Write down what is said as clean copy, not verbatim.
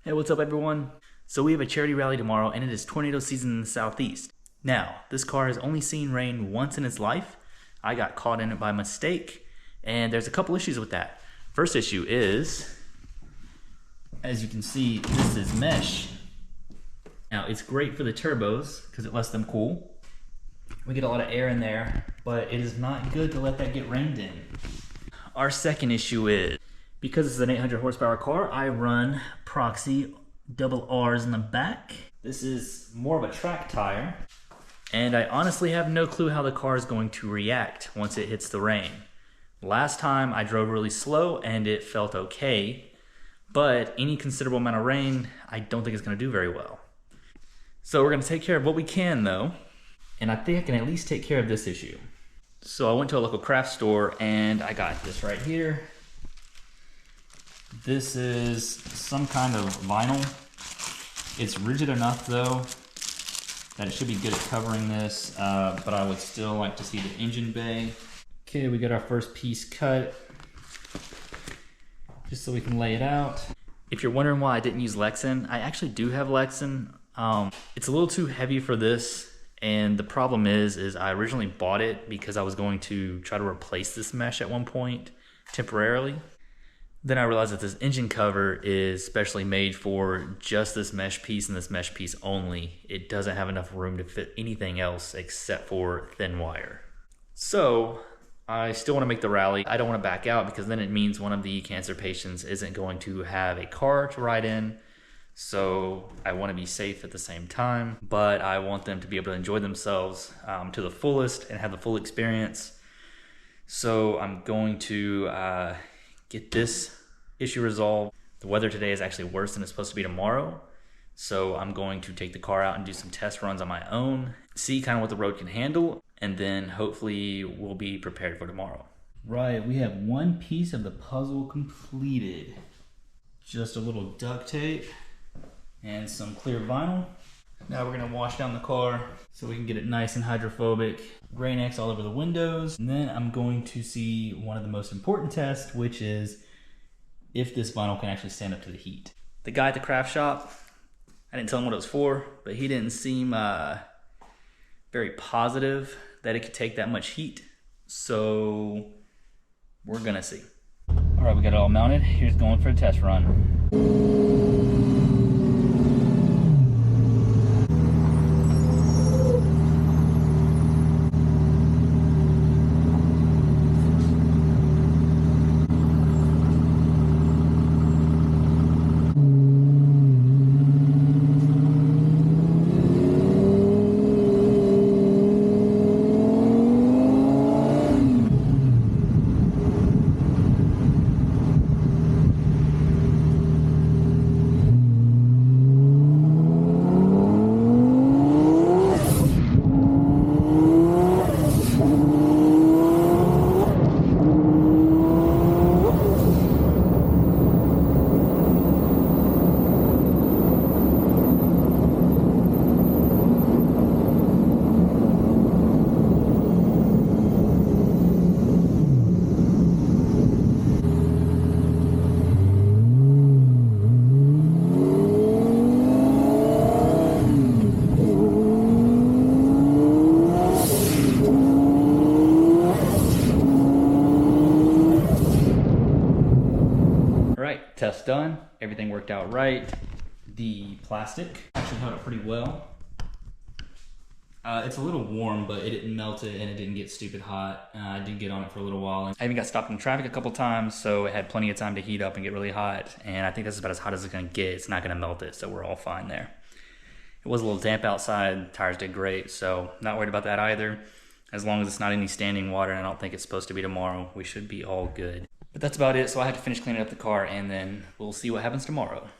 Hey, what's up everyone? So we have a charity rally tomorrow and it is tornado season in the southeast. Now, this car has only seen rain once in its life. I got caught in it by mistake and there's a couple issues with that. First issue is, as you can see, this is mesh. Now it's great for the turbos because it lets them cool. We get a lot of air in there, but it is not good to let that get rained in. Our second issue is, because it's an 800 horsepower car, I run Proxy double R's in the back. This is more of a track tire. And I honestly have no clue how the car is going to react once it hits the rain. Last time I drove really slow and it felt okay, but any considerable amount of rain, I don't think it's gonna do very well. So we're gonna take care of what we can though, and I think I can at least take care of this issue. So I went to a local craft store and I got this right here. This is some kind of vinyl. It's rigid enough though that it should be good at covering this, but I would still like to see the engine bay. Okay, we got our first piece cut, just so we can lay it out. If you're wondering why I didn't use Lexan, I actually do have Lexan. It's a little too heavy for this, and the problem is I originally bought it because I was going to try to replace this mesh at one point temporarily. Then I realized that this engine cover is specially made for just this mesh piece and this mesh piece only. It doesn't have enough room to fit anything else except for thin wire. So I still want to make the rally. I don't want to back out because then it means one of the cancer patients isn't going to have a car to ride in. So I want to be safe at the same time, but I want them to be able to enjoy themselves to the fullest and have the full experience. So I'm going to get this issue resolved. The weather today is actually worse than it's supposed to be tomorrow. So I'm going to take the car out and do some test runs on my own, see kind of what the road can handle, and then hopefully we'll be prepared for tomorrow. Right, we have one piece of the puzzle completed. Just a little duct tape and some clear vinyl. Now we're gonna wash down the car so we can get it nice and hydrophobic. Rain-X all over the windows. And then I'm going to see one of the most important tests, which is if this vinyl can actually stand up to the heat. The guy at the craft shop, I didn't tell him what it was for, but he didn't seem very positive that it could take that much heat. So we're gonna see. All right, we got it all mounted. Here's going for a test run. Test done, everything worked out right. The plastic actually held up pretty well. It's a little warm, but it didn't melt it and it didn't get stupid hot. I did get on it for a little while. I even got stopped in traffic a couple times, so it had plenty of time to heat up and get really hot. And I think that's about as hot as it's gonna get. It's not gonna melt it, so we're all fine there. It was a little damp outside, tires did great, so not worried about that either. As long as it's not any standing water, and I don't think it's supposed to be tomorrow, we should be all good. But that's about it, so I had to finish cleaning up the car and then we'll see what happens tomorrow.